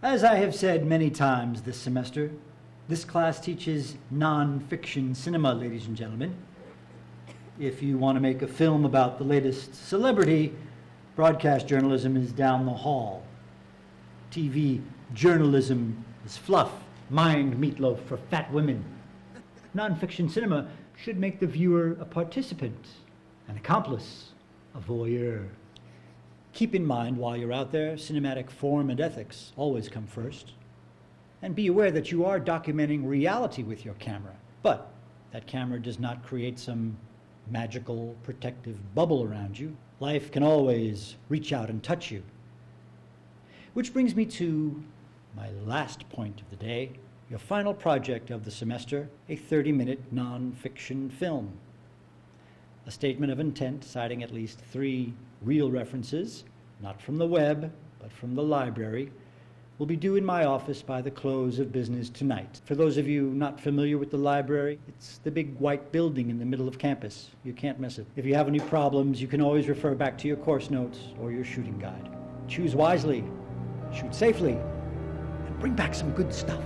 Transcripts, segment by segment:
As I have said many times this semester, this class teaches non-fiction cinema, ladies and gentlemen. If you want to make a film about the latest celebrity, broadcast journalism is down the hall. TV journalism is fluff, mind meatloaf for fat women. Non-fiction cinema should make the viewer a participant, an accomplice, a voyeur. Keep in mind while you're out there, cinematic form and ethics always come first. And be aware that you are documenting reality with your camera, but that camera does not create some magical protective bubble around you. Life can always reach out and touch you. Which brings me to my last point of the day, your final project of the semester, a 30-minute non-fiction film. A statement of intent citing at least 3 real references, not from the web, but from the library, will be due in my office by the close of business tonight. For those of you not familiar with the library, it's the big white building in the middle of campus. You can't miss it. If you have any problems, you can always refer back to your course notes or your shooting guide. Choose wisely, shoot safely, and bring back some good stuff.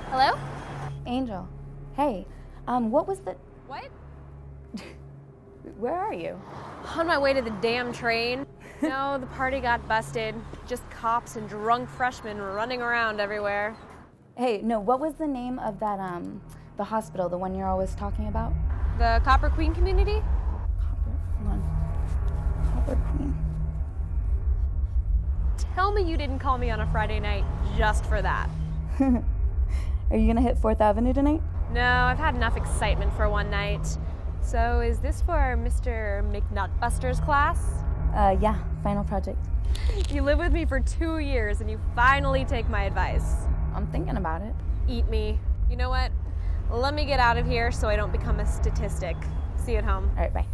Hello? Angel, hey, what was the... What? Where are you? On my way to the damn train. No, the party got busted. Just cops and drunk freshmen running around everywhere. Hey, no, what was the name of that, the hospital, the one you're always talking about? The Copper Queen community? Hold on. Copper Queen. Tell me you didn't call me on a Friday night just for that. Are you gonna hit 4th Avenue tonight? No, I've had enough excitement for one night. So is this for Mr. McNutbuster's class? Yeah, final project. You live with me for 2 years and you finally take my advice. I'm thinking about it. Eat me. You know what? Let me get out of here so I don't become a statistic. See you at home. All right, bye.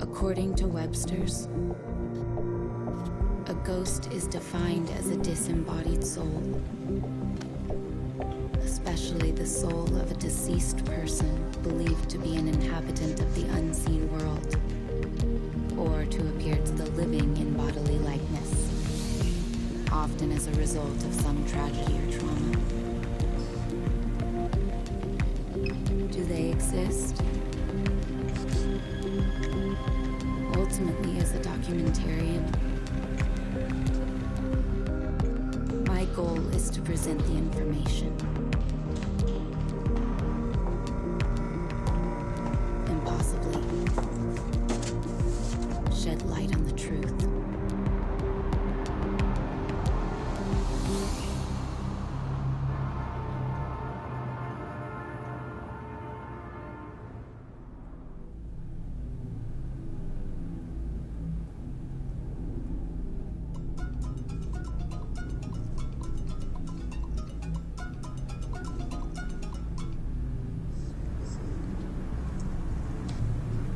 According to Webster's, a ghost is defined as a disembodied soul, especially the soul of a deceased person believed to be an inhabitant of the unseen world, or to appear to the living in bodily likeness, often as a result of some tragedy or trauma. Do they exist? Ultimately, as a documentarian, my goal is to present the information and possibly shed light on the truth.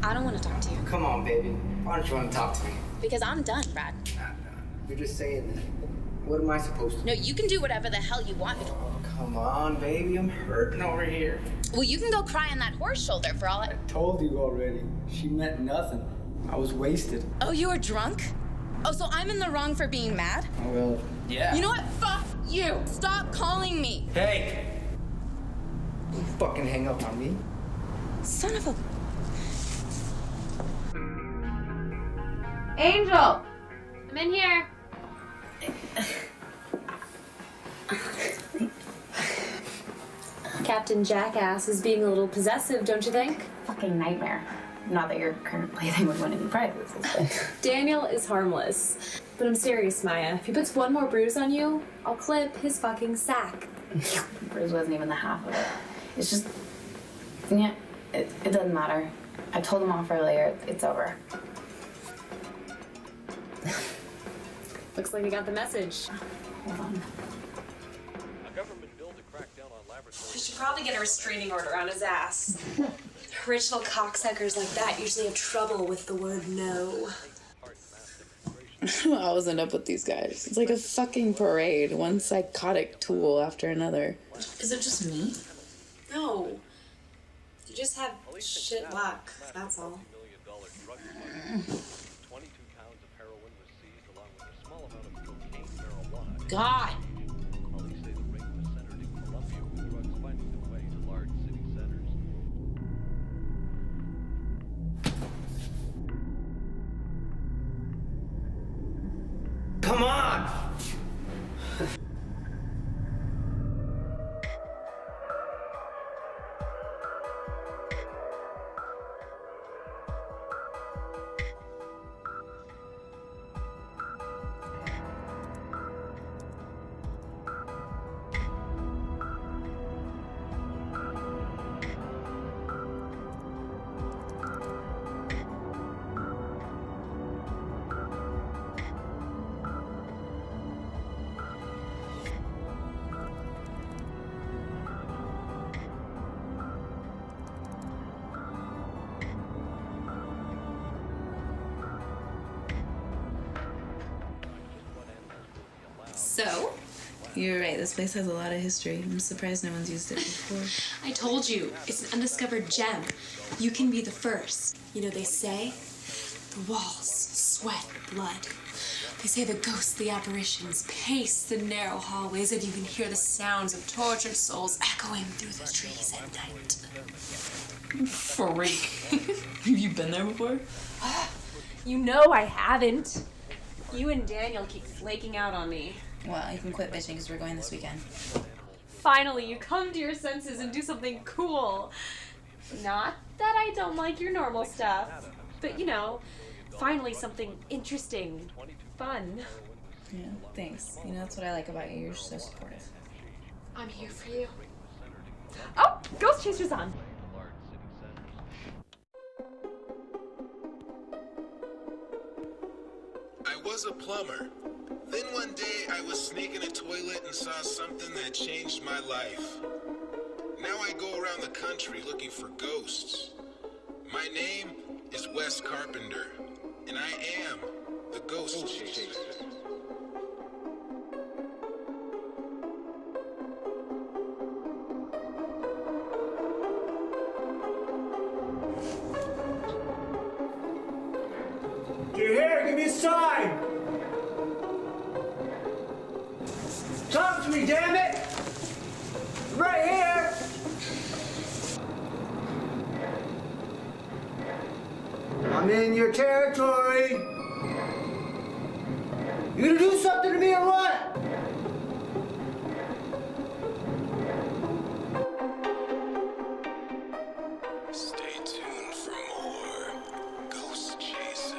I don't want to talk to you. Come on, baby. Why don't you want to talk to me? Because I'm done, Brad. You're just saying that. What am I supposed to do? No, you can do whatever the hell you want. Oh, come on, baby. I'm hurting over here. Well, you can go cry on that horse shoulder for all I... Told you already. She meant nothing. I was wasted. Oh, you were drunk? Oh, so I'm in the wrong for being mad? Oh, well, yeah. You know what? Fuck you. Stop calling me. Hey! You fucking hang up on me. Son of a... Angel! I'm in here. Captain Jackass is being a little possessive, don't you think? Fucking nightmare. Not that your current plaything would win any prizes, but... Daniel is harmless. But I'm serious, Maya. If he puts one more bruise on you, I'll clip his fucking sack. Bruce wasn't even the half of it. It's just... Yeah, it doesn't matter. I told him off earlier. It's over. Looks like you got the message. Hold on. A government bill to crack down on laboratories. I should probably get a restraining order on his ass. Original cocksuckers like that usually have trouble with the word no. I don't know how I was end up with these guys. It's like a fucking parade, one psychotic tool after another. Is it just me? No. You just have shit luck, that's all. $multi-million drug deal. 22 pounds of heroin was seized along with a small amount of cocaine marijuana. God. Police say the ring was centered in Colombia, with drugs finding their way to large city centers. Come on! So? You're right, this place has a lot of history. I'm surprised no one's used it before. I told you, it's an undiscovered gem. You can be the first. You know, they say the walls sweat blood. They say the ghosts, the apparitions, pace the narrow hallways, and you can hear the sounds of tortured souls echoing through the trees at night. Freak. Have you been there before? You know I haven't. You and Daniel keep flaking out on me. Well, you can quit bitching because we're going this weekend. Finally, you come to your senses and do something cool. Not that I don't like your normal stuff, but you know, finally something interesting, fun. Yeah, thanks. You know, that's what I like about you. You're so supportive. I'm here for you. Oh, Ghost Chaser's on. I was a plumber. Then one day I was sneaking a toilet and saw something that changed my life. Now I go around the country looking for ghosts. My name is Wes Carpenter, and I am the Ghost Chaser. You're here, give me a sign! Talk to me, damn it! Right here! I'm in your territory! You gonna do something to me or what? Stay tuned for more Ghost Chaser.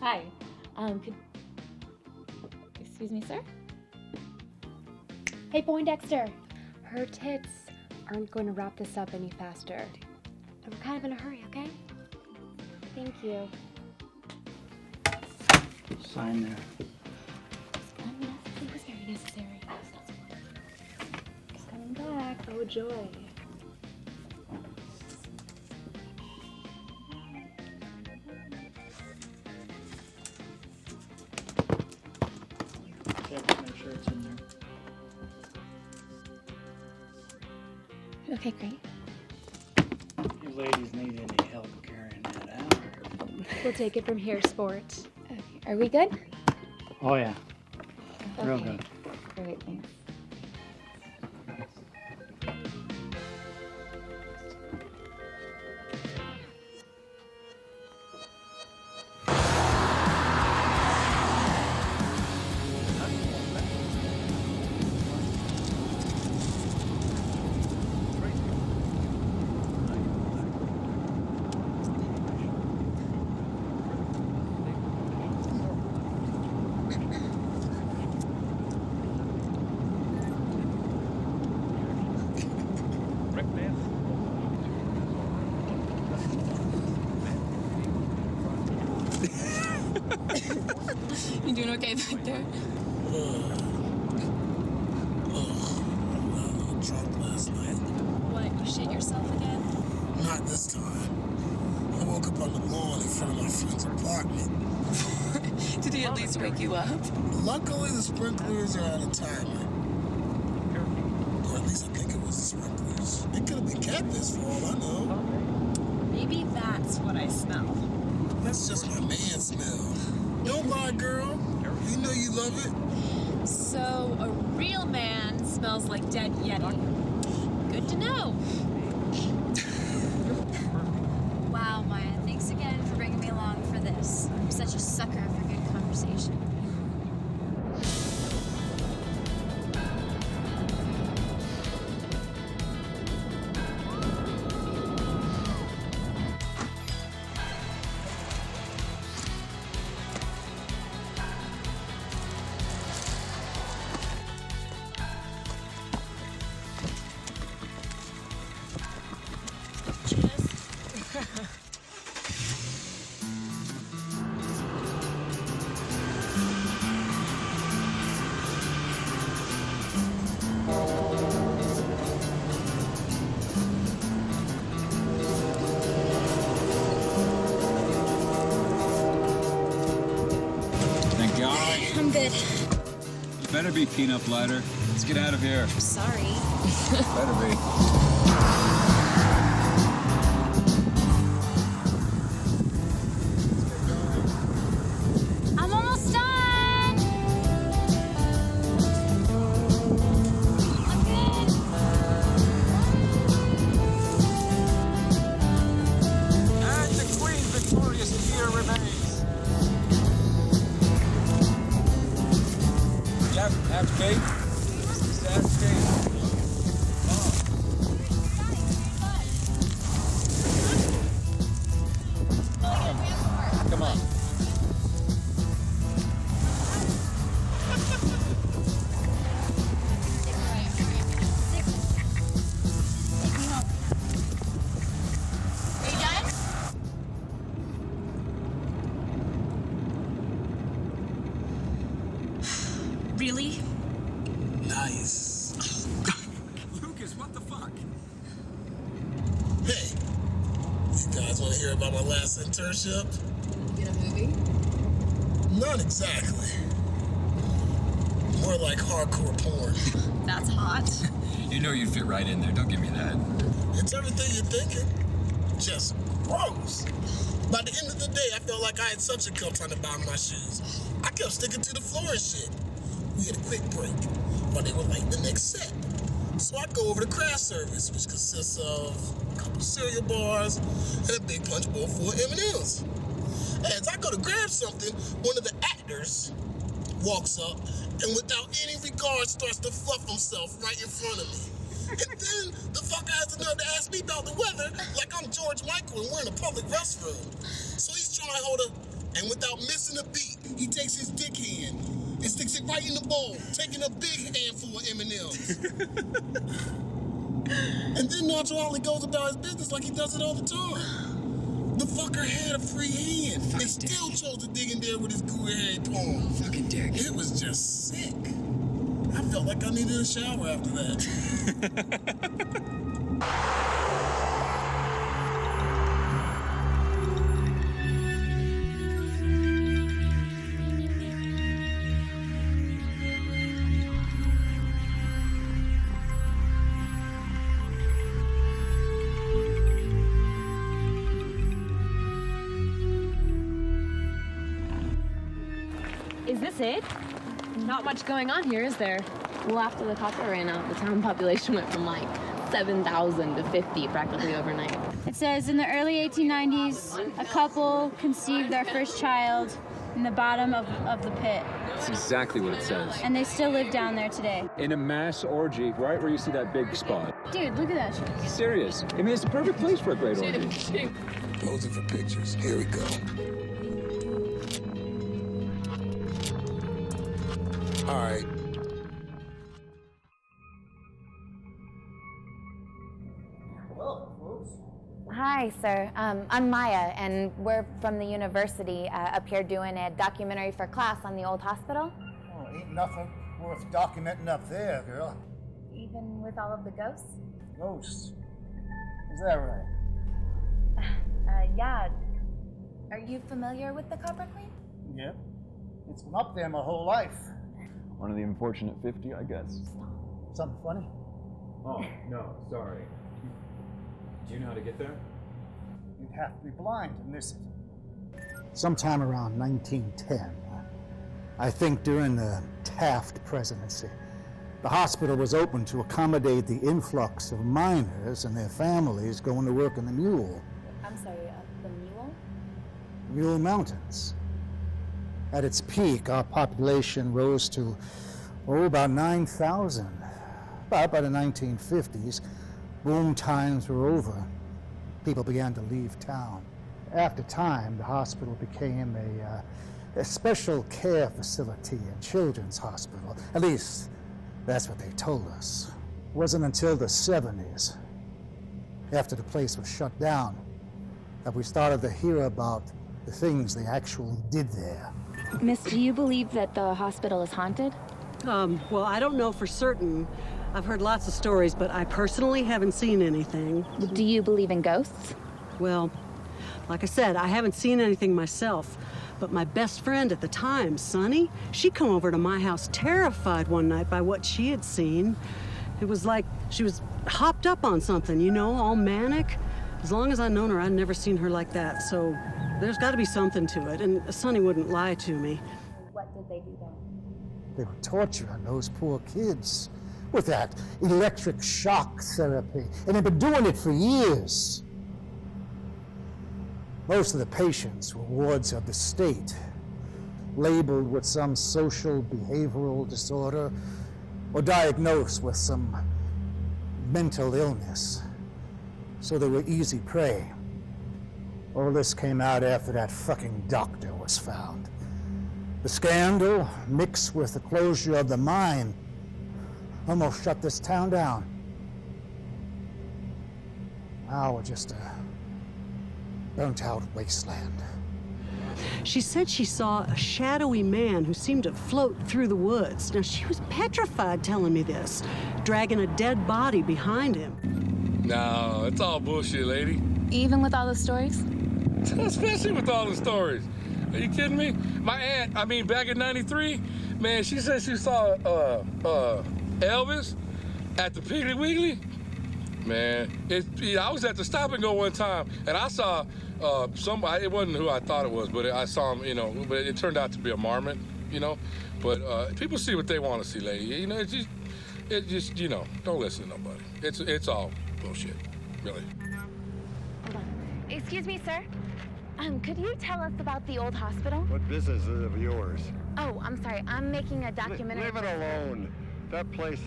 Hi. Excuse me, sir? Hey, Poindexter. Her tits aren't going to wrap this up any faster. I'm kind of in a hurry, okay? Thank you. Sign there. It's unnecessary, necessary. It's coming back. Oh, joy. Check, make sure it's in there. Okay, great. You ladies need any help carrying that out? We'll take it from here, sport. Okay. Are we good? Oh, yeah. Real Okay. good. Great, thanks. You doing okay back there? Drunk last night. What, you shit yourself again? Not this time. I woke up on the lawn in front of my friend's apartment. Did he at least wake you up? Luckily, the sprinklers are out of timer. Or at least I think it was the sprinklers. It could have been catfish for all I know. Maybe that's what I smell. That's just my man smell. Don't lie, girl. You know you love it. So, a real man smells like dead Yeti. Good to know. Wow, Maya, thanks again for bringing me along for this. I'm such a sucker for good conversation. Thank God. I'm good. You better be peanut butter. Let's get out of here. Sorry. Better be. I'm almost done. I'm good. And the Queen victorious here remains. Yep, have cake. Just have cake. Come on. Really? Nice. Lucas, what the fuck? Hey, you guys want to hear about my last internship? Get a movie? Not exactly. More like hardcore porn. That's hot. You know you'd fit right in there. Don't give me that. It's everything you're thinking. Just gross. By the end of the day, I felt like I had suction cup trying to buy my shoes. I kept sticking to the floor and shit. We had a quick break while they were lighting the next set. So I go over to craft service, which consists of a couple cereal bars and a big punch bowl full of M&Ms. As I go to grab something, one of the actors walks up and without any regard starts to fluff himself right in front of me. And then the fucker has the nerve to ask me about the weather like I'm George Michael and we're in a public restroom. So he's trying to hold a And without missing a beat, he takes his dick hand and sticks it right in the bowl, taking a big handful of M&Ms. And then nonchalantly goes about his business like he does it all the time. The fucker had a free hand and still chose to dig in there with his gooey-haired palm. Fucking dick. It was just sick. I felt like I needed a shower after that. Is this it? Not much going on here, is there? Well, after the copper ran out, the town population went from like 7,000 to 50 practically overnight. It says in the early 1890s, a couple conceived their first child in the bottom of the pit. That's exactly what it says. And they still live down there today. In a mass orgy, right where you see that big spot. Dude, look at that shit. Serious. I mean, it's the perfect place for a great orgy. Posing for pictures. Here we go. All right. Hi, sir. I'm Maya, and we're from the university up here doing a documentary for class on the old hospital. Oh, ain't nothing worth documenting up there, girl. Even with all of the ghosts? Ghosts? Is that right? Yeah. Are you familiar with the Copper Queen? Yep. It's been up there my whole life. One of the unfortunate 50, I guess. Something funny? Oh, no, sorry. Do you know how to get there? You'd have to be blind to miss it. Sometime around 1910, I think during the Taft presidency, the hospital was open to accommodate the influx of miners and their families going to work in the Mule. I'm sorry, the Mule? Mule Mountains. At its peak, our population rose to, about 9,000. But by the 1950s, boom times were over. People began to leave town. After time, the hospital became a special care facility and children's hospital. At least, that's what they told us. It wasn't until the 70s, after the place was shut down, that we started to hear about the things they actually did there. Miss, do you believe that the hospital is haunted? Well, I don't know for certain. I've heard lots of stories, but I personally haven't seen anything. Do you believe in ghosts? Well, like I said, I haven't seen anything myself. But my best friend at the time, Sunny, she come over to my house terrified one night by what she had seen. It was like she was hopped up on something, you know, all manic. As long as I've known her, I'd never seen her like that, so there's got to be something to it, and Sunny wouldn't lie to me. What did they do then? They were torturing those poor kids with that electric shock therapy, and they've been doing it for years. Most of the patients were wards of the state, labeled with some social behavioral disorder or diagnosed with some mental illness, so they were easy prey. All this came out after that fucking doctor was found. The scandal, mixed with the closure of the mine, almost shut this town down. Now we're just a burnt-out wasteland. She said she saw a shadowy man who seemed to float through the woods. Now, she was petrified telling me this, dragging a dead body behind him. No, it's all bullshit, lady. Even with all the stories? Especially with all the stories. Are you kidding me? My aunt, back in '93, man, she said she saw Elvis at the Piggly Wiggly. Man, I was at the Stop and Go one time, and I saw somebody. It wasn't who I thought it was, but I saw him. You know, but it turned out to be a marmot. You know, but people see what they want to see, lady. You know, it just you know, don't listen to nobody. It's all bullshit, really. Hold on. Excuse me, sir. Could you tell us about the old hospital? What business is it of yours? Oh, I'm sorry. I'm making a documentary. Leave it alone. That place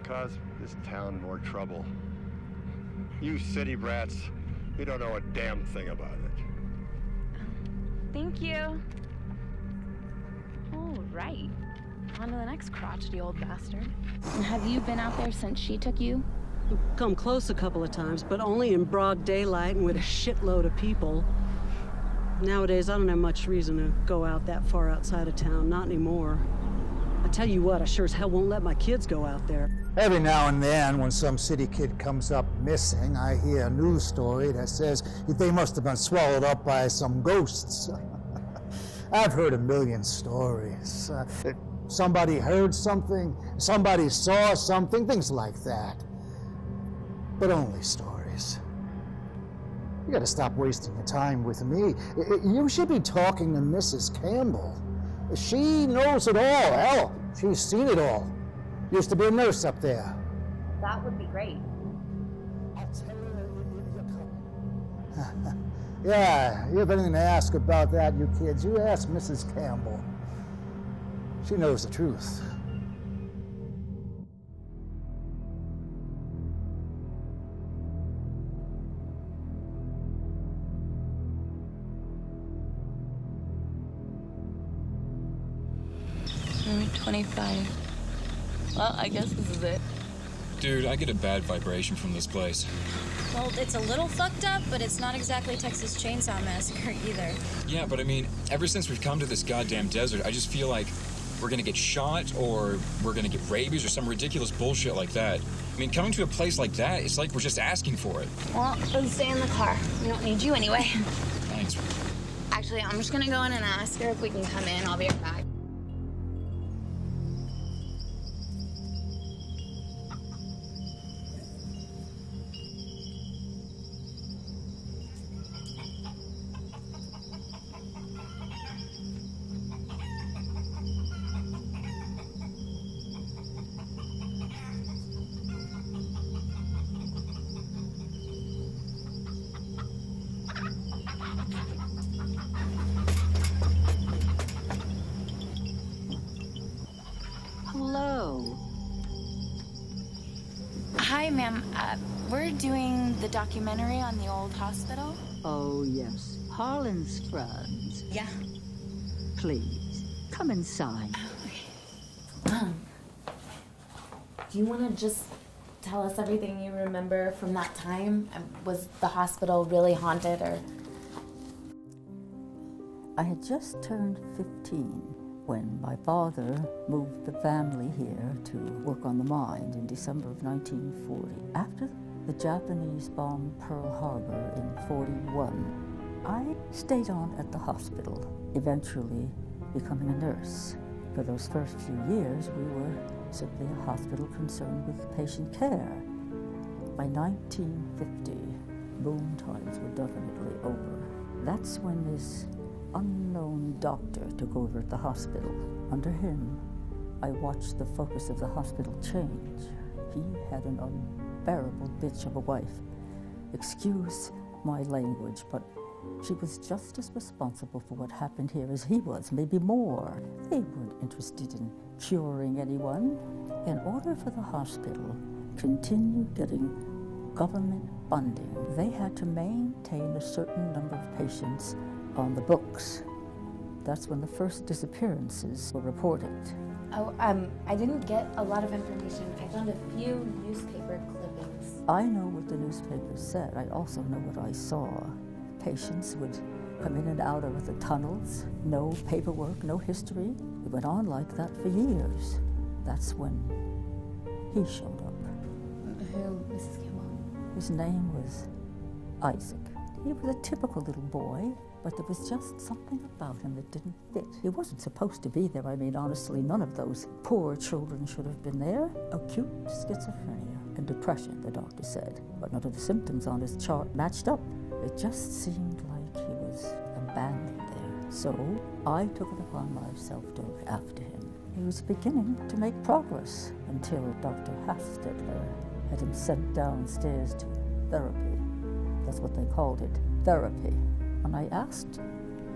caused this town more trouble. You city brats, you don't know a damn thing about it. Thank you. All right. On to the next crotchety old bastard. Have you been out there since she took you? Come close a couple of times, but only in broad daylight and with a shitload of people. Nowadays, I don't have much reason to go out that far outside of town, not anymore. I tell you what, I sure as hell won't let my kids go out there. Every now and then, when some city kid comes up missing, I hear a news story that says they must have been swallowed up by some ghosts. I've heard a million stories. Somebody heard something, somebody saw something, things like that. But only stories. You gotta stop wasting your time with me. You should be talking to Mrs. Campbell. She knows it all. Hell, she's seen it all. Used to be a nurse up there. That would be great. Yeah, you have anything to ask about that, you kids, you ask Mrs. Campbell. She knows the truth. I'm 25. Well, I guess this is it. Dude, I get a bad vibration from this place. Well, it's a little fucked up, but it's not exactly Texas Chainsaw Massacre either. Yeah, but I mean, ever since we've come to this goddamn desert, I just feel like we're gonna get shot, or we're gonna get rabies, or some ridiculous bullshit like that. I mean, coming to a place like that, it's like we're just asking for it. Well, then stay in the car. We don't need you anyway. Thanks. Actually, I'm just gonna go in and ask her if we can come in. I'll be right back. Hello. Hi, ma'am. We're doing the documentary on the old hospital. Oh, yes. Harlan's friends. Yeah. Please, come inside. Do you want to just tell us everything you remember from that time? Was the hospital really haunted, or? I had just turned 15 when my father moved the family here to work on the mine in December of 1940. After the Japanese bombed Pearl Harbor in 41, I stayed on at the hospital, eventually becoming a nurse. For those first few years, we were simply a hospital concerned with patient care. By 1950, boom times were definitely over. That's when this unknown doctor took over at the hospital. Under him, I watched the focus of the hospital change. He had an unbearable bitch of a wife. Excuse my language, but she was just as responsible for what happened here as he was, maybe more. They weren't interested in curing anyone. In order for the hospital to continue getting government funding, they had to maintain a certain number of patients on the books. That's when the first disappearances were reported. Oh, I didn't get a lot of information. I found a few newspaper clippings. I know what the newspapers said. I also know what I saw. Patients would come in and out of the tunnels, no paperwork, no history. It went on like that for years. That's when he showed up. Who, Mrs. Campbell? His name was Isaac. He was a typical little boy, but there was just something about him that didn't fit. He wasn't supposed to be there. I mean, honestly, none of those poor children should have been there. Acute schizophrenia and depression, the doctor said. But none of the symptoms on his chart matched up. It just seemed like he was abandoned there. So I took it upon myself to look after him. He was beginning to make progress until Dr. Hastedler had him sent downstairs to therapy. That's what they called it, therapy. When I asked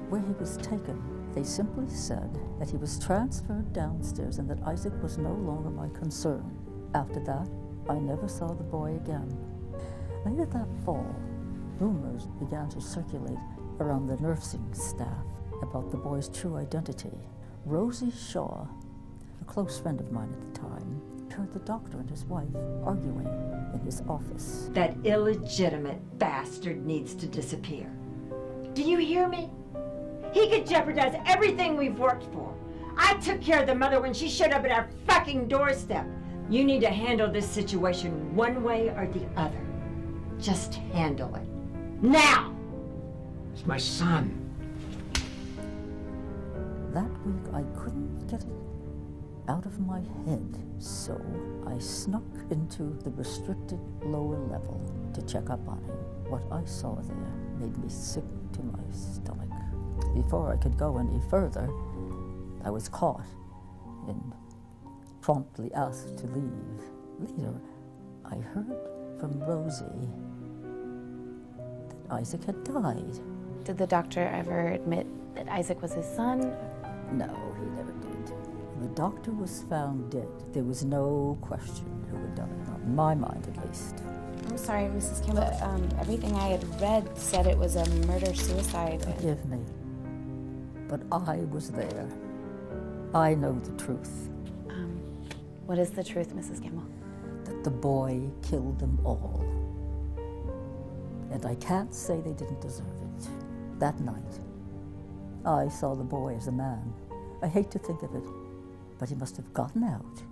where he was taken, they simply said that he was transferred downstairs and that Isaac was no longer my concern. After that, I never saw the boy again. Later that fall, rumors began to circulate around the nursing staff. about the boy's true identity. Rosie Shaw, a close friend of mine at the time, heard the doctor and his wife arguing in his office. That illegitimate bastard needs to disappear. Do you hear me? He could jeopardize everything we've worked for. I took care of the mother when she showed up at our fucking doorstep. You need to handle this situation one way or the other. Just handle it. Now! It's my son. That week I couldn't get it out of my head, so I snuck into the restricted lower level to check up on him. What I saw there made me sick to my stomach. Before I could go any further, I was caught and promptly asked to leave. Later, I heard from Rosie that Isaac had died. Did the doctor ever admit that Isaac was his son? No, he never did. The doctor was found dead. There was no question who had done it, not in my mind at least. I'm sorry, Mrs. Campbell. Everything I had read said it was a murder-suicide. Forgive me, but I was there. I know the truth. What is the truth, Mrs. Campbell? That the boy killed them all. And I can't say they didn't deserve it. That night, I saw the boy as a man. I hate to think of it, but he must have gotten out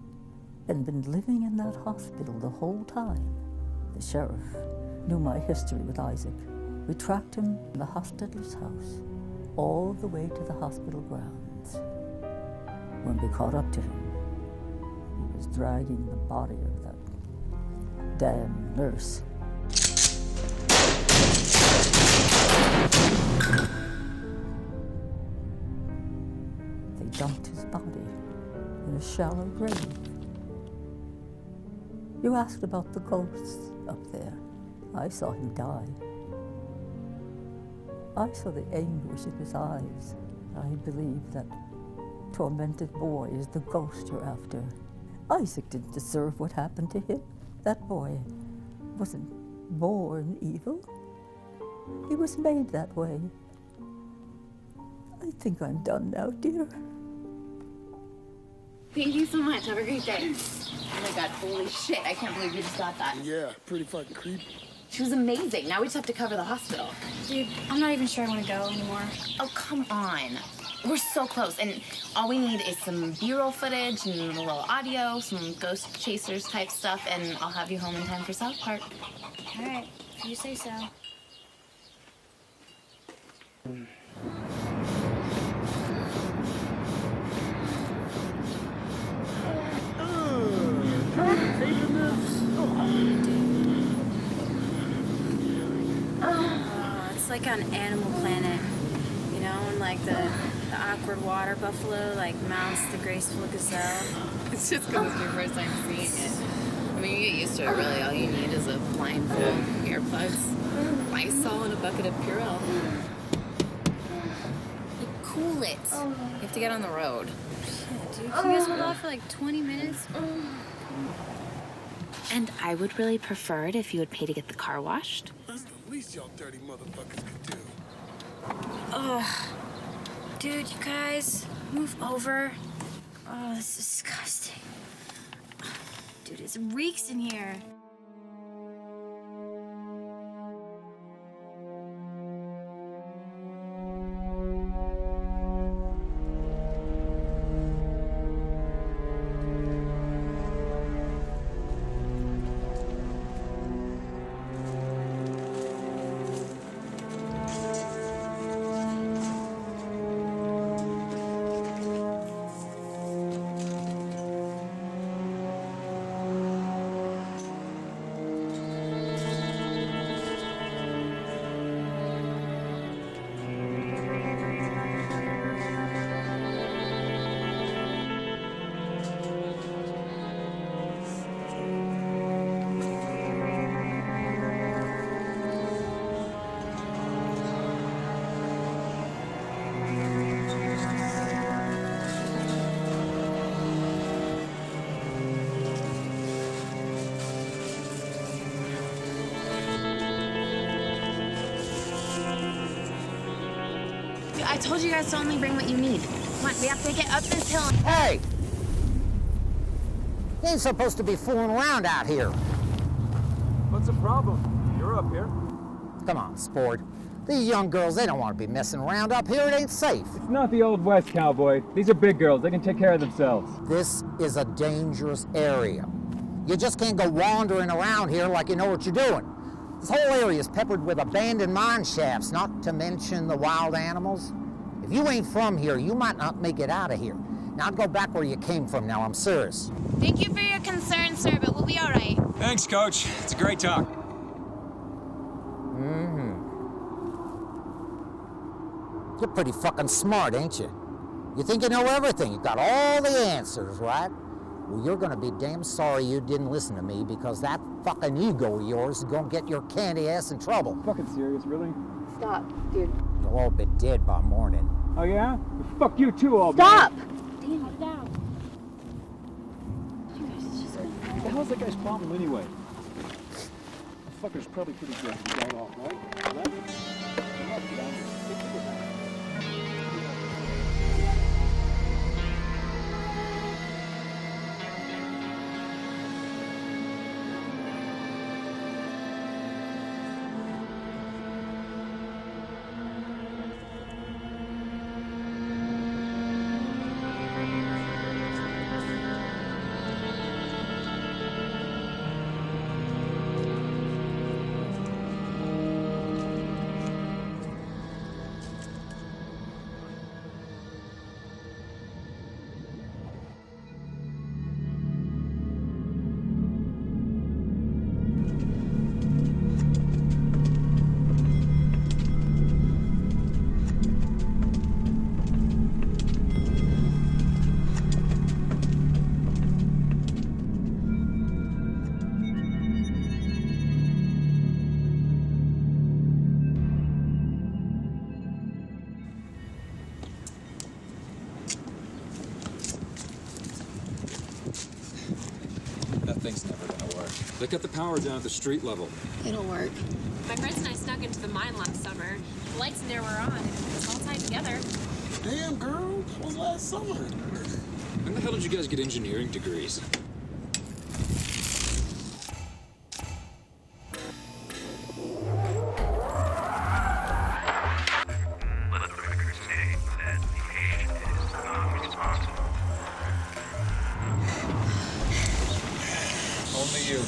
and been living in that hospital the whole time. The sheriff knew my history with Isaac. We tracked him from the hospital's house all the way to the hospital grounds. When we caught up to him, he was dragging the body of that damn nurse. They dumped his body in a shallow grave. You asked about the ghosts up there. I saw him die. I saw the anguish in his eyes. I believe that tormented boy is the ghost you're after. Isaac didn't deserve what happened to him. That boy wasn't born evil. He was made that way. I think I'm done now, dear. Thank you so much. Have a great day. Oh my god, holy shit. I can't believe you just got that. Yeah, pretty fucking creepy. She was amazing. Now we just have to cover the hospital. Dude, I'm not even sure I want to go anymore. Oh, come on. We're so close, and all we need is some B-roll footage and a little audio, some ghost chasers type stuff, and I'll have you home in time for South Park. All right, if you say so. It's like on Animal Planet, you know, and like the awkward water buffalo, like mounts the graceful gazelle. It's just because it's your first time seeing it. I mean, you get used to it, really. All you need is a blindfold, earplugs, Lysol, and a bucket of Purell. Like, cool it. You have to get on the road. Shit, dude, can you guys hold off for like 20 minutes? And I would really prefer it if you would pay to get the car washed. That's the least y'all dirty motherfuckers could do. Ugh. Dude, you guys, move over. Oh, this is disgusting. Dude, it reeks in here. I told you guys to only bring what you need. Come on, we have to get up this hill. Hey! You ain't supposed to be fooling around out here. What's the problem? You're up here. Come on, sport. These young girls, they don't want to be messing around up here. It ain't safe. It's not the Old West, cowboy. These are big girls. They can take care of themselves. This is a dangerous area. You just can't go wandering around here like you know what you're doing. This whole area is peppered with abandoned mine shafts, not to mention the wild animals. If you ain't from here, you might not make it out of here. Now go back where you came from now, I'm serious. Thank you for your concern, sir, but we'll be all right. Thanks, Coach. It's a great talk. You're pretty fucking smart, ain't you? You think you know everything. You got all the answers, right? Well, you're gonna be damn sorry you didn't listen to me, because that fucking ego of yours is gonna get your candy ass in trouble. Fucking serious, really? Stop, dude. You'll all be dead by morning. Oh, yeah? Well, fuck you too, old Stop! man. Damn, calm down. What the hell's that guy's problem anyway? The fucker's probably pretty good. He got off, right? Right? That thing's never gonna work. They cut the power down at the street level. It'll work. My friends and I snuck into the mine last summer. The lights in there were on, and it's all tied together. Damn, girl. That was last summer. When the hell did you guys get engineering degrees? Only you.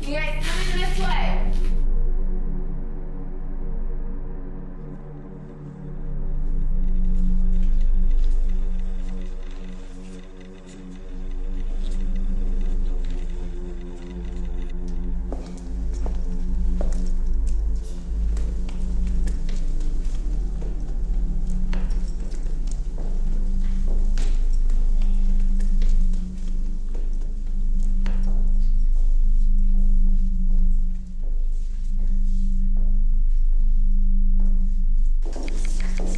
You guys coming this way?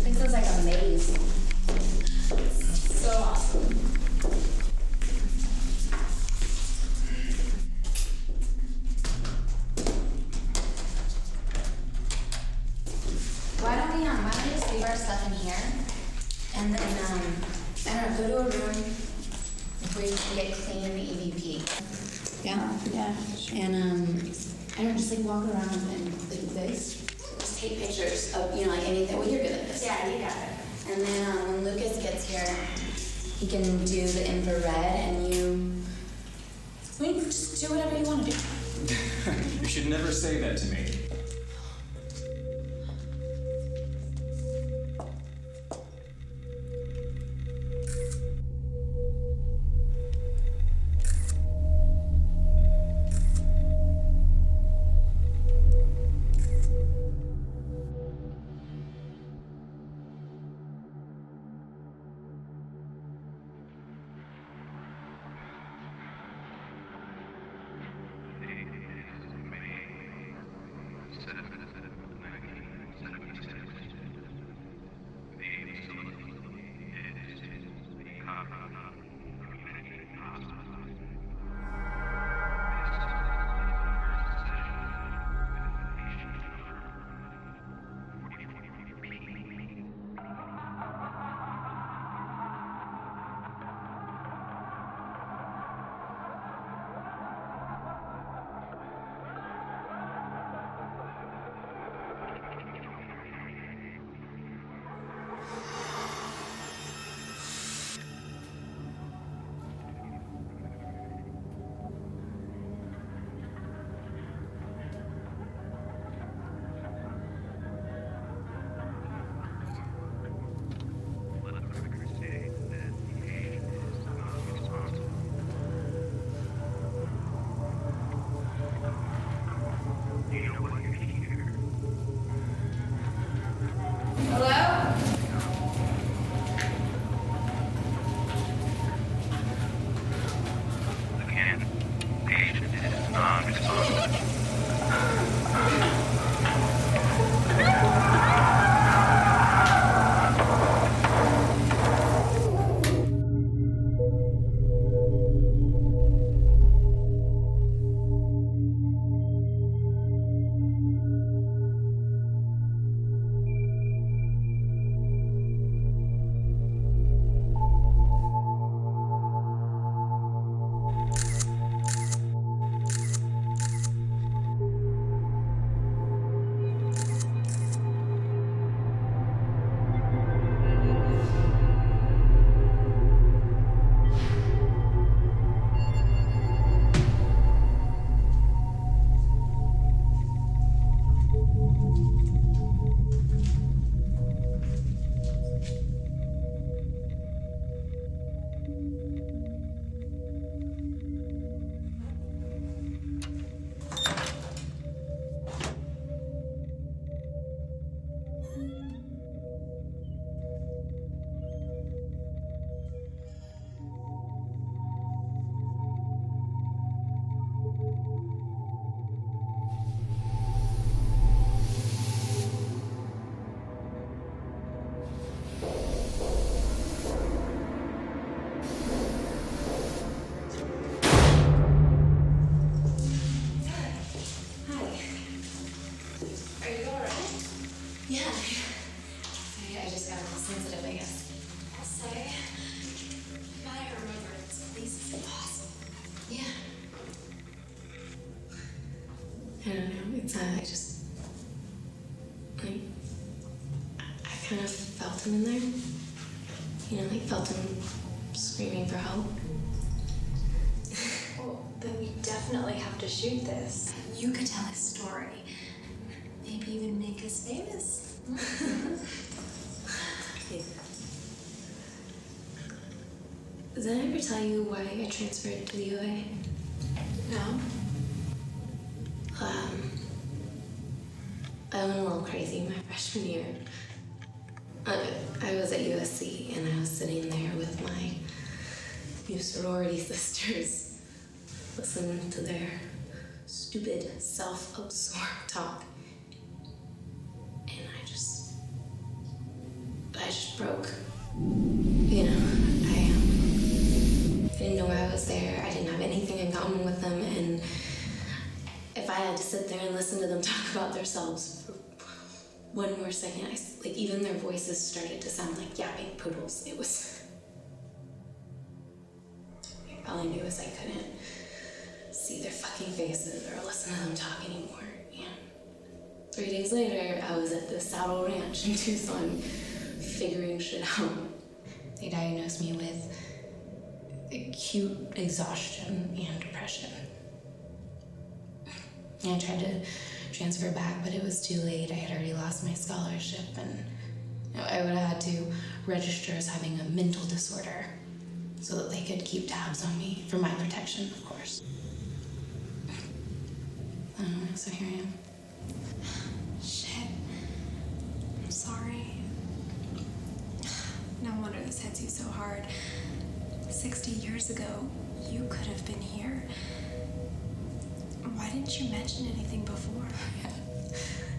This is like a maze. So awesome. Why don't we just leave our stuff in here, and then I don't know, go to a room where you can get clean in the EVP. Yeah, yeah. And I don't know, just like walk around and like this. Just take pictures of, you know, like anything. Well, you're good at this. Yeah, you got it. And then when Lucas gets here, He can do the infrared, and you... I mean, just do whatever you want to do. You should never say that to me. I don't know, it's I just, like, I kind of felt him in there. You know, like, felt him screaming for help. Well, then we definitely have to shoot this. You could tell his story. Maybe even make us famous. Did I ever tell you why I transferred to the UA? No. I went a little crazy my freshman year. I was at USC and I was sitting there with my new sorority sisters, listening to their stupid, self-absorbed talk. And I just broke. You know, I didn't know why I was there. I didn't have anything in common with them, and if I had to sit there and listen to them talk about themselves for one more second, like, even their voices started to sound like yapping poodles. It was... all I knew is I couldn't see their fucking faces or listen to them talk anymore. And 3 days later, I was at the Saddle Ranch in Tucson, figuring shit out. They diagnosed me with acute exhaustion and depression. I tried to transfer back, but it was too late. I had already lost my scholarship, and I would have had to register as having a mental disorder so that they could keep tabs on me for my protection, of course. So here I am. Shit. I'm sorry. No wonder this hits you so hard. 60 years ago, you could have been here. Why didn't you mention anything before?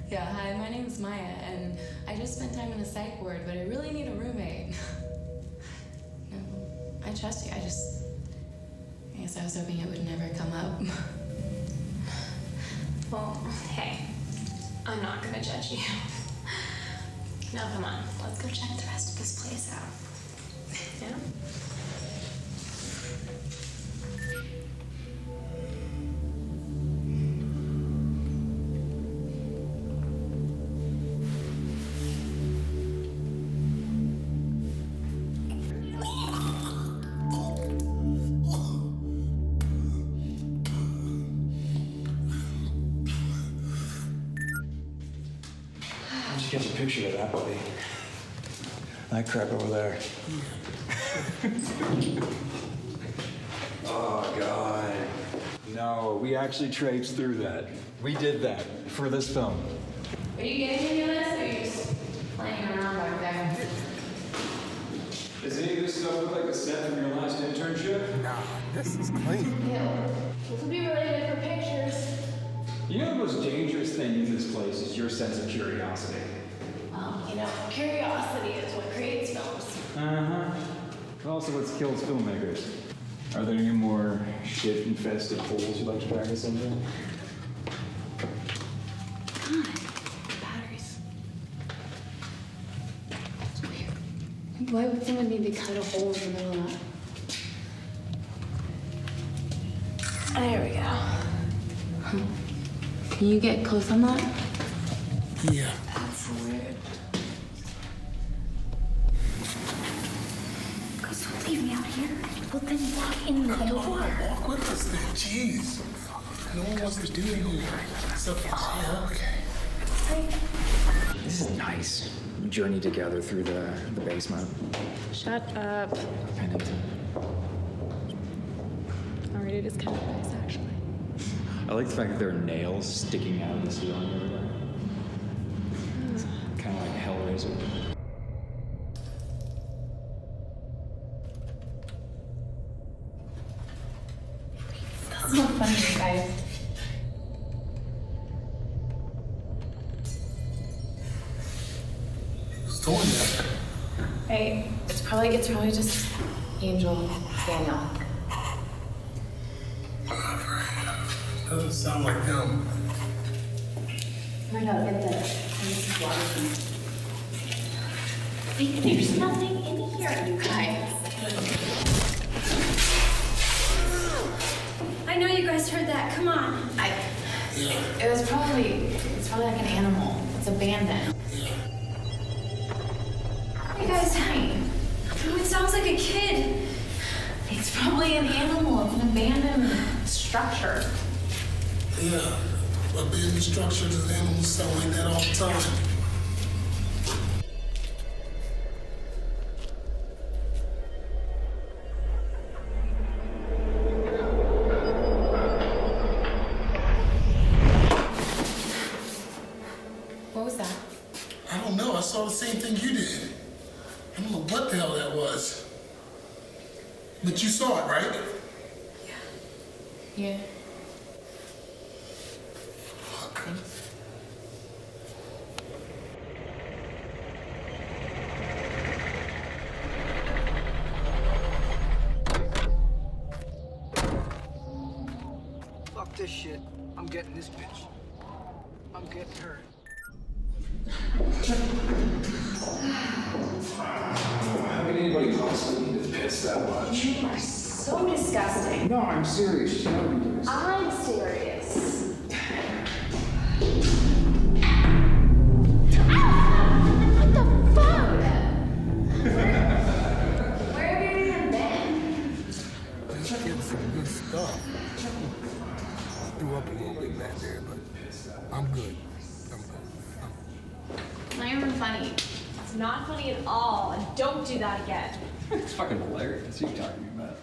Yeah, hi, my name is Maya, and I just spent time in a psych ward, but I really need a roommate. No, I trust you. I guess I was hoping it would never come up. Well, hey, I'm not gonna judge you. Now come on, let's go check the rest of this place out. Yeah? Get a picture of that, buddy. That crap over there. Oh, God. No, we actually traipsed through that. We did that for this film. Are you getting any of this, or are you just playing around back there? Does any of this stuff look like a set from your last internship? Nah, this is clean. Ew. This would be really good for pictures. You know the most dangerous thing in this place is your sense of curiosity. Well, curiosity is what creates films. Uh-huh. Also what kills filmmakers. Are there any more shit-infested holes you'd like to drag us into? God, batteries. It's weird. Why would someone need to cut a hole in the middle of that? There we go. Can you get close on that? Yeah. That's weird. Guys, don't leave me out here. Well, then walk in the door. Walk with us then. Jeez. No one wants to do anything. Yeah, okay. This is nice. We journey together through the basement. Shut up. Pennington. Alright, it is kind of nice, actually. I like the fact that there are nails sticking out of the ceiling over there. Kind of like Hellraiser. That's not funny, you guys. Who's doing that? Hey, it's probably just Angel Daniel. Doesn't sound like them. Oh my God, get this water. Wait, there's nothing in here, you guys. I know you guys heard that. Come on. It was probably like an animal. It's abandoned. You guys, oh, it sounds like a kid. It's probably an animal. It's an abandoned structure. Yeah, abandoned structures and animals sound like that all the time. What was that? I don't know. I saw the same thing you did. I don't know what the hell that was. But you saw it, right? Yeah. Fuck this shit. I'm getting this bitch. I'm getting her. How can anybody possibly need to piss that much? You are so disgusting. No, I'm serious. You know me. I'm serious. What the fuck? Where have you even been? help a little bit back there, but I'm good. It's not even funny. It's not funny at all, and don't do that again. It's fucking hilarious. What are you talking about?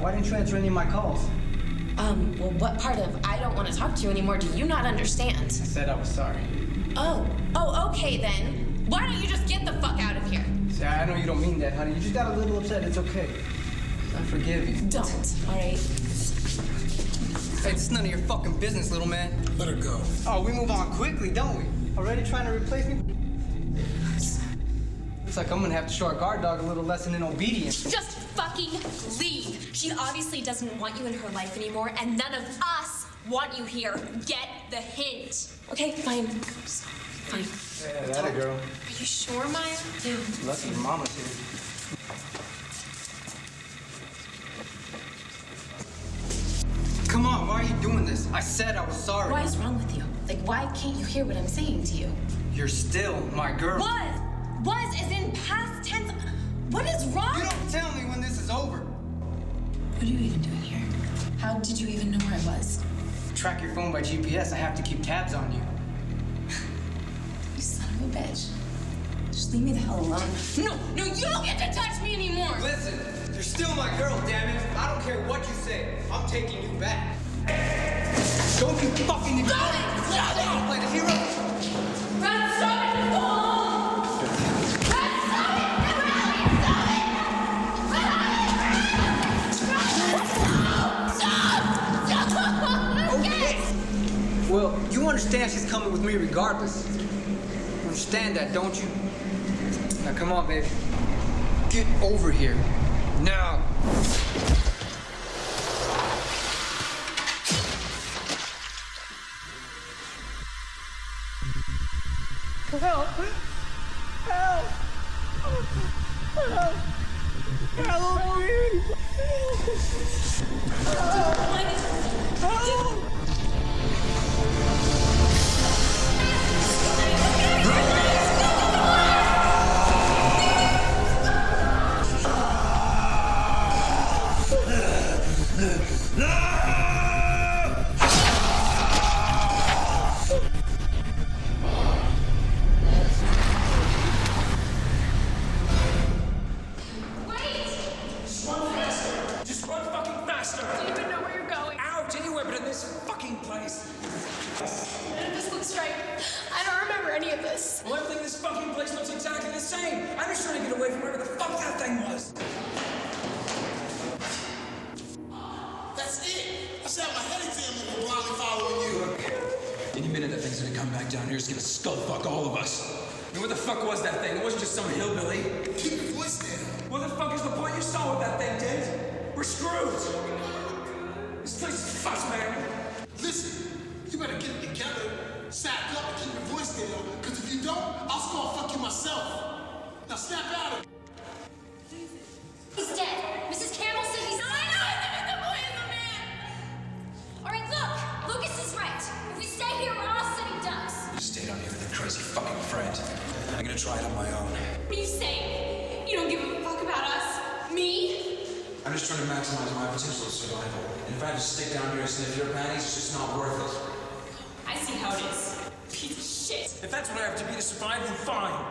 Why didn't you answer any of my calls? Well, what part of I don't want to talk to you anymore do you not understand? I said I was sorry. Oh, okay then. Why don't you just get the fuck out of here? See, I know you don't mean that, honey. You just got a little upset. It's okay. I forgive you. Don't, all right? Hey, it's none of your fucking business, little man. Let her go. Oh, we move on quickly, don't we? Already trying to replace me? Looks like I'm gonna have to show our guard dog a little lesson in obedience. Just fucking leave. She obviously doesn't want you in her life anymore, and none of us want you here. Get the hint. Okay, fine. Fine. Yeah, that a girl. Are you sure, Maya? Yeah. Lucky your mama's here. Come on, why are you doing this? I said I was sorry. What is wrong with you? Like, why can't you hear what I'm saying to you? You're still my girl. Was is in past tense. What is wrong? You don't tell me when this is over. What are you even doing here? How did you even know where I was? Track your phone by GPS. I have to keep tabs on you. You son of a bitch. Just leave me the hell alone. No, you don't get to touch me anymore. Listen, you're still my girl, damn it. I don't care what you say. I'm taking you back. Don't you fucking ignore me. Stop it! Play the hero. Run, stop it, Nicole! Well, you understand she's coming with me regardless. You understand that, don't you? Now, come on, baby. Get over here. Now. Help! Help! Help! Help me! Help! You better get it together, sack up, and keep your voice down. Because if you don't, I'll score fuck you myself. Now snap out of it. He's dead. Mrs. Campbell said he's... No, I know! The boy is the man! Alright, look! Lucas is right. If we stay here, we're all sitting ducks. You stayed on here with a crazy fucking friend. I'm gonna try it on my own. What are you saying? You don't give a fuck about us? Me? I'm just trying to maximize my potential survival. And if I have to stick down here and sniff your panties, it's just not worth it. I see how it is. Piece of shit. If that's what I have to be to survive, then fine.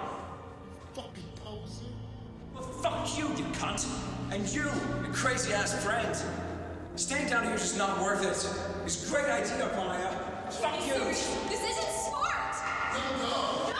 Fucking poser. Well, fuck you, you cunt. And you, your crazy-ass friend. Staying down here is just not worth it. It's a great idea, Maya. Fuck you. This isn't smart. No.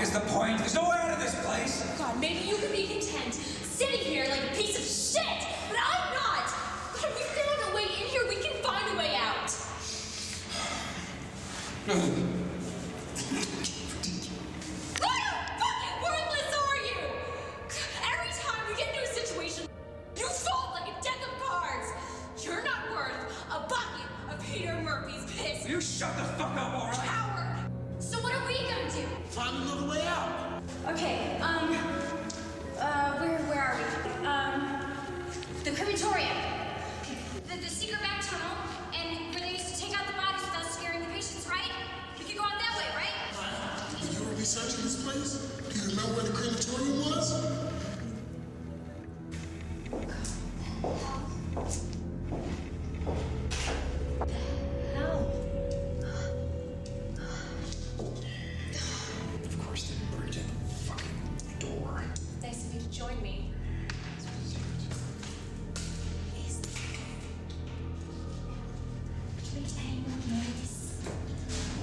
Is the point? There's no way out of this place. God, maybe you could be content sitting here like a piece of shit, but I'm not. God, if we found a way in here, we can find a way out. No. What fucking worthless are you? Every time we get into a situation, you fold like a deck of cards. You're not worth a bucket of Peter Murphy's piss. You shut the fuck up, all right? Coward. So what are we gonna do? Find another way out. Okay, where are we? The crematorium. The secret back tunnel, and where they used to take out the bodies without scaring the patients, right? We could go out that way, right? You were researching this place? Do you know where the crematorium was? Join me.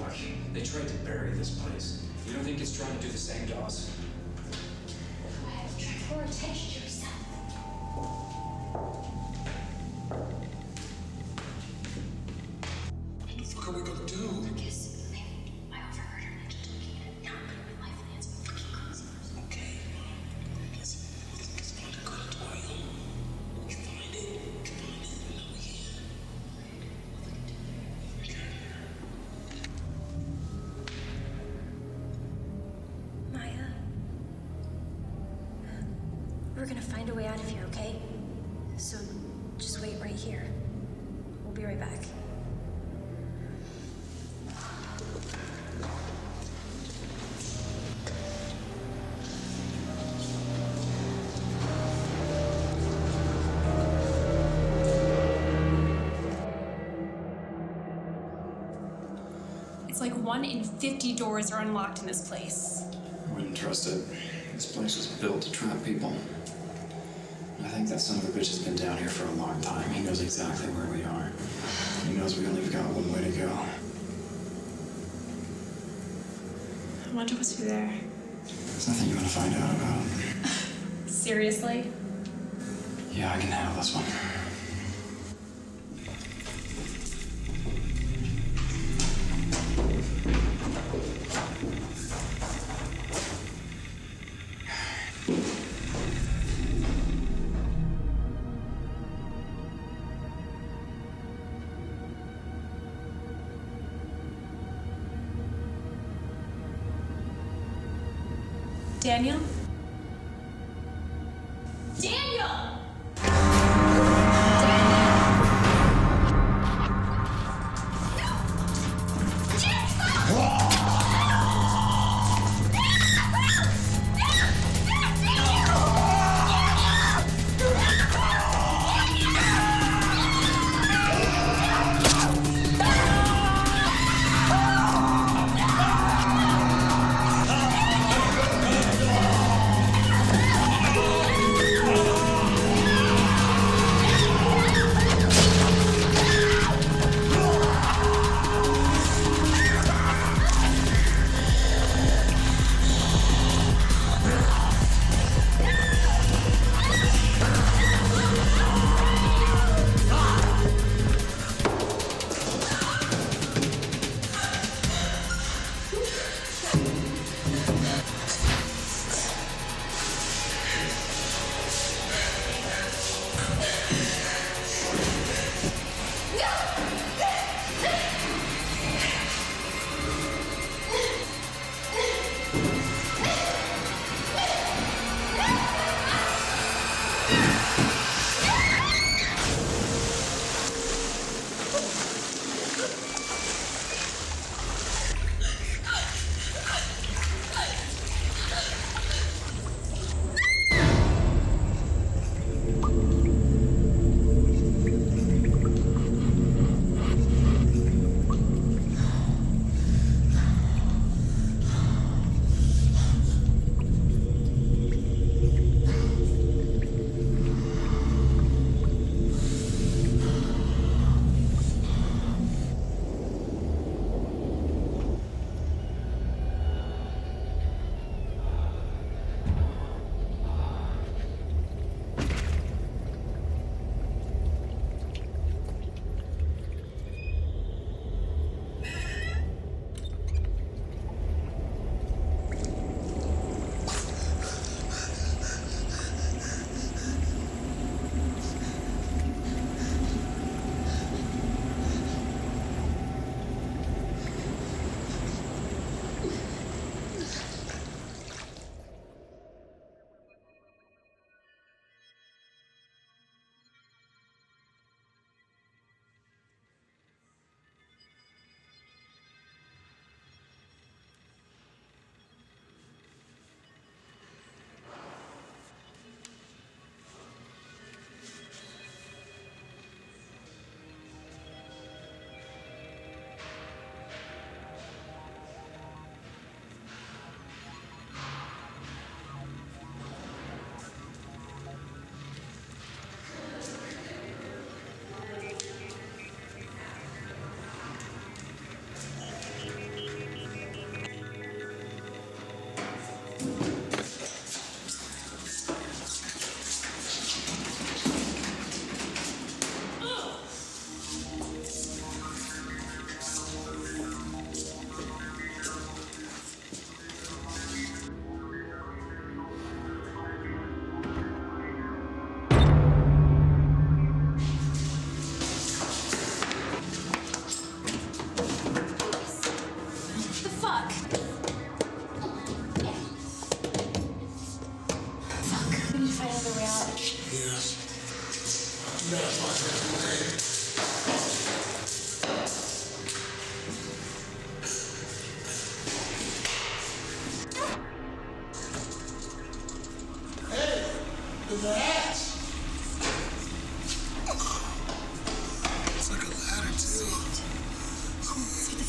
Look, they tried to bury this place. You don't think it's trying to do the same to us? Go ahead, draw attention to yourself. What the fuck are we gonna do? Lucas, I overheard her just looking at it. Now I'm putting my life in the hands of fucking crazy. Okay. Listen, let's find a crematorium. You find it. Maya, we're gonna find a way out of here, okay? So just wait right here. We'll be right back. It's like 1 in 50 doors are unlocked in this place. I wouldn't trust it. This place was built to trap people. I think that son of a bitch has been down here for a long time. He knows exactly where we are. He knows we only got one way to go. I wonder what's through there. There's nothing you want to find out about. Seriously? Yeah, I can handle this one. Daniel? Daniel!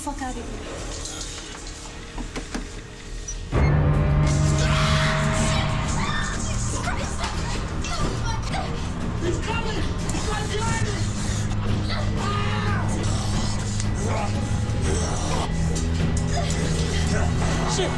fuck out of here. He's coming! He's right behind us! Shit!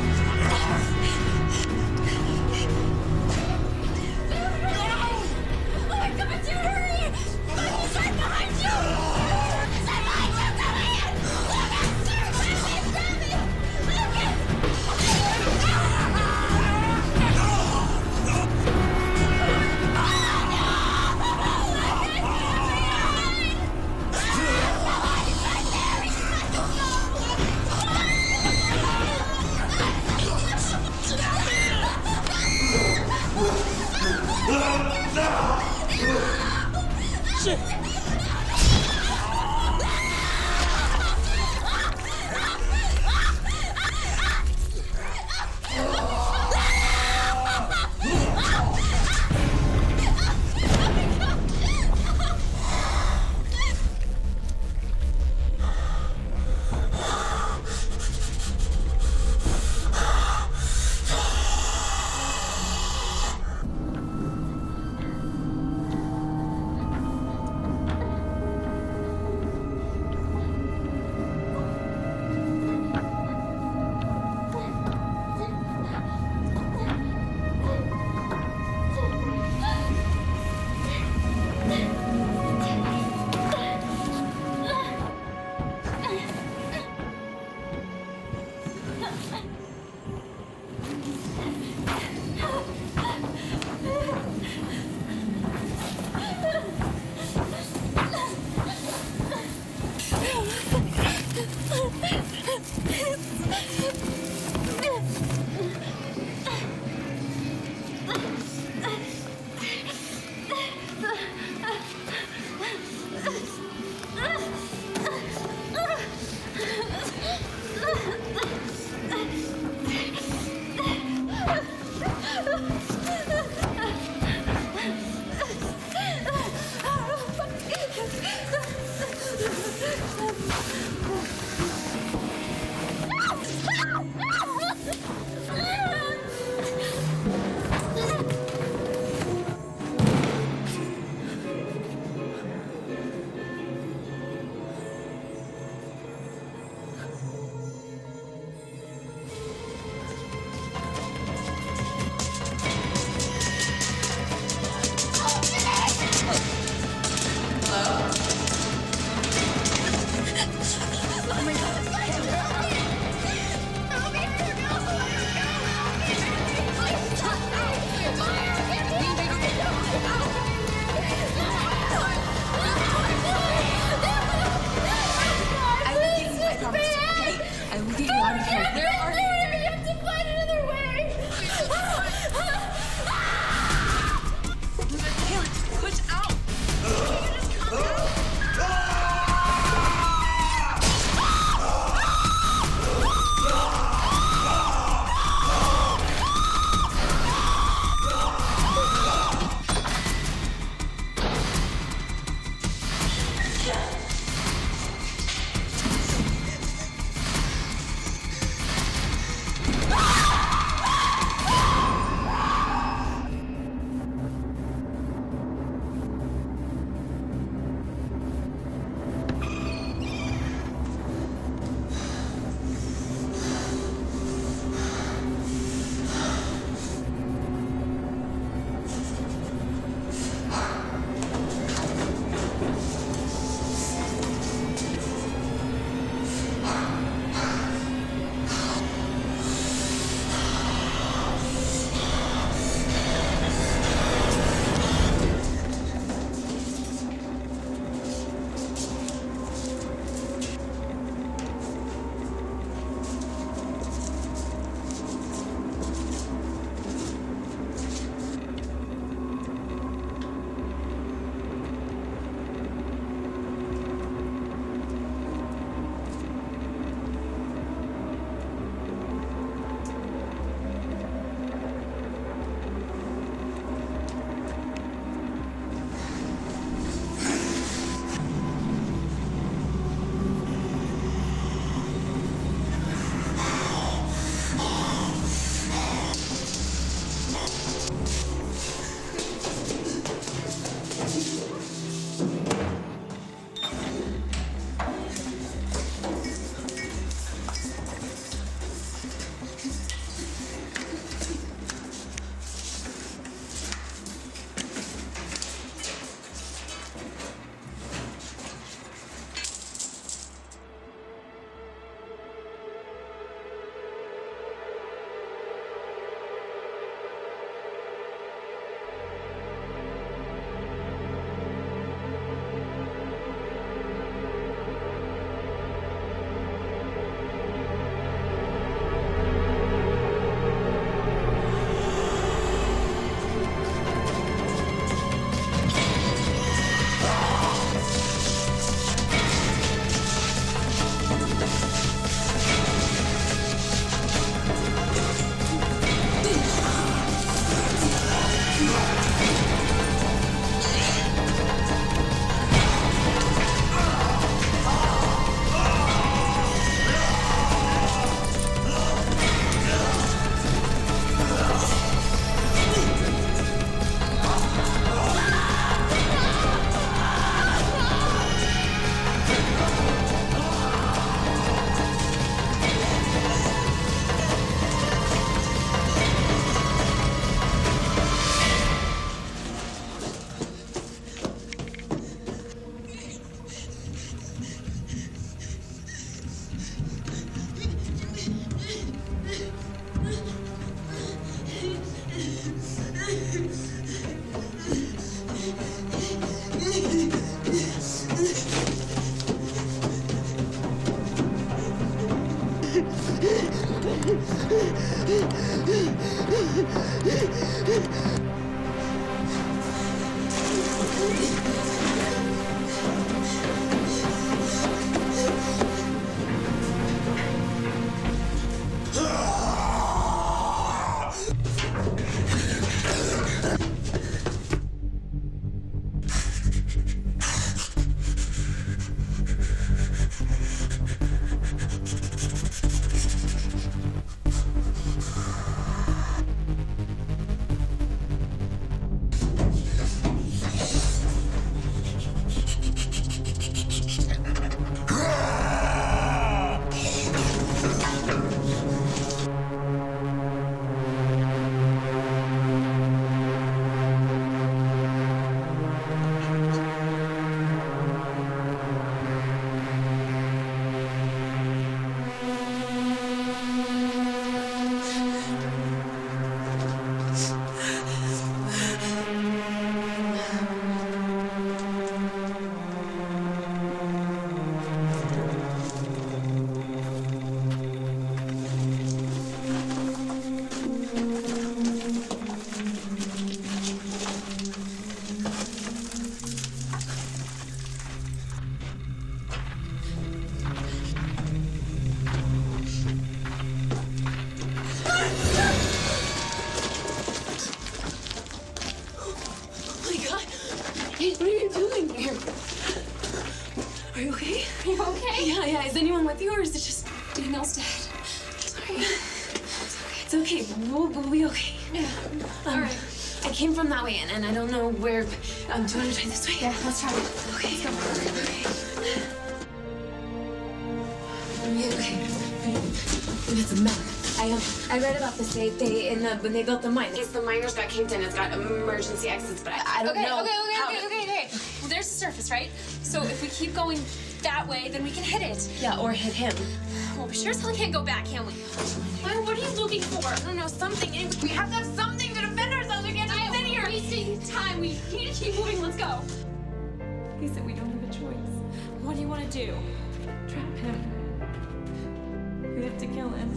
What are you doing here? Are you okay? Are you okay? Yeah. Is anyone with you, or is it just Daniel's dead? Sorry. It's okay. We'll be okay. Yeah. All right. I came from that way in, and I don't know where. Do you want to try this way? Yeah, let's try it. Okay. Let's go. Okay. It's a map. I read about this. When they built the mine, in case the miners got caved in, it's got emergency exits, but I don't know. Okay. Well, there's the surface, right? So if we keep going that way, then we can hit it. Yeah, or hit him. Well, we sure as hell can't go back, can we? What are you looking for? I don't know, something. We have to have something to defend ourselves against. We're wasting time. We need to keep moving. Let's go. He said we don't have a choice. What do you want to do? Trap him. We have to kill him.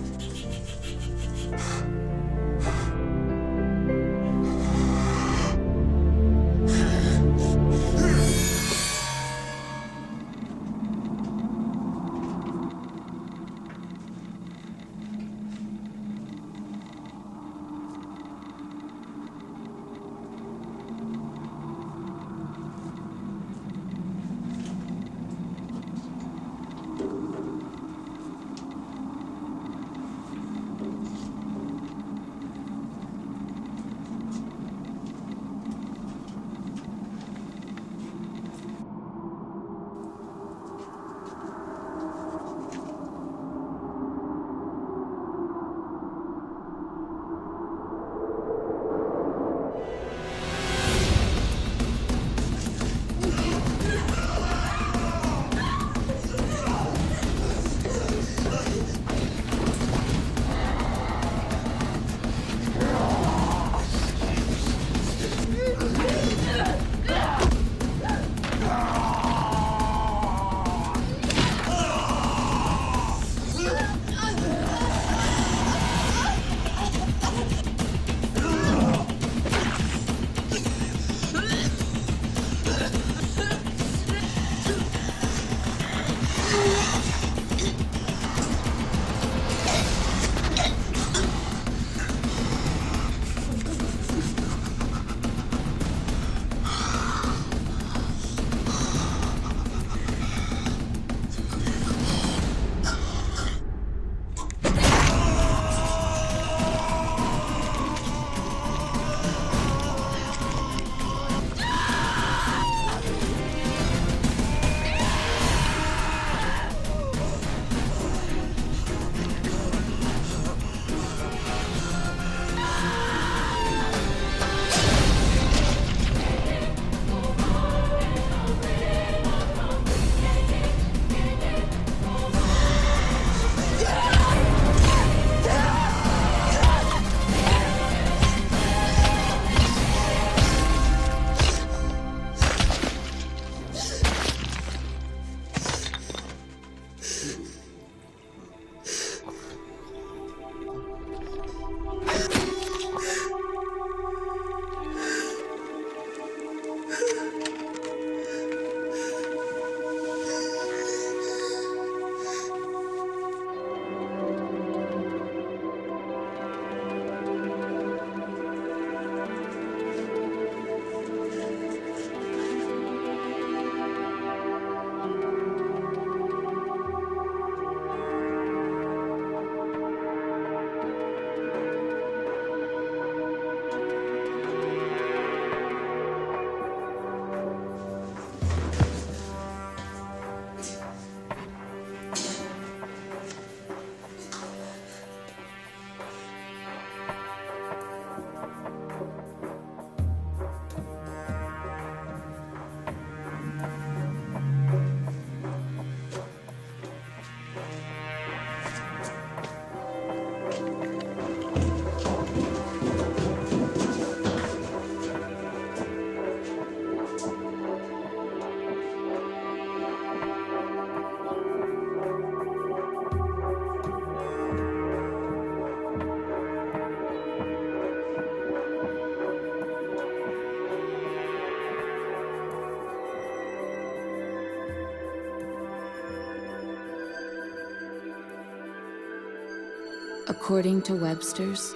According to Webster's,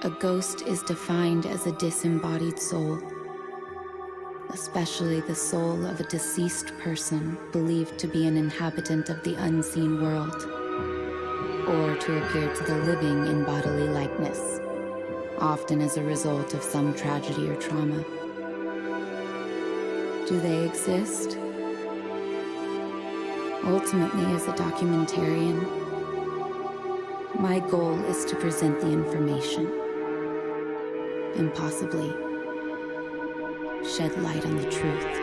a ghost is defined as a disembodied soul, especially the soul of a deceased person believed to be an inhabitant of the unseen world, or to appear to the living in bodily likeness, often as a result of some tragedy or trauma. Do they exist? Ultimately, as a documentarian, my goal is to present the information and possibly shed light on the truth.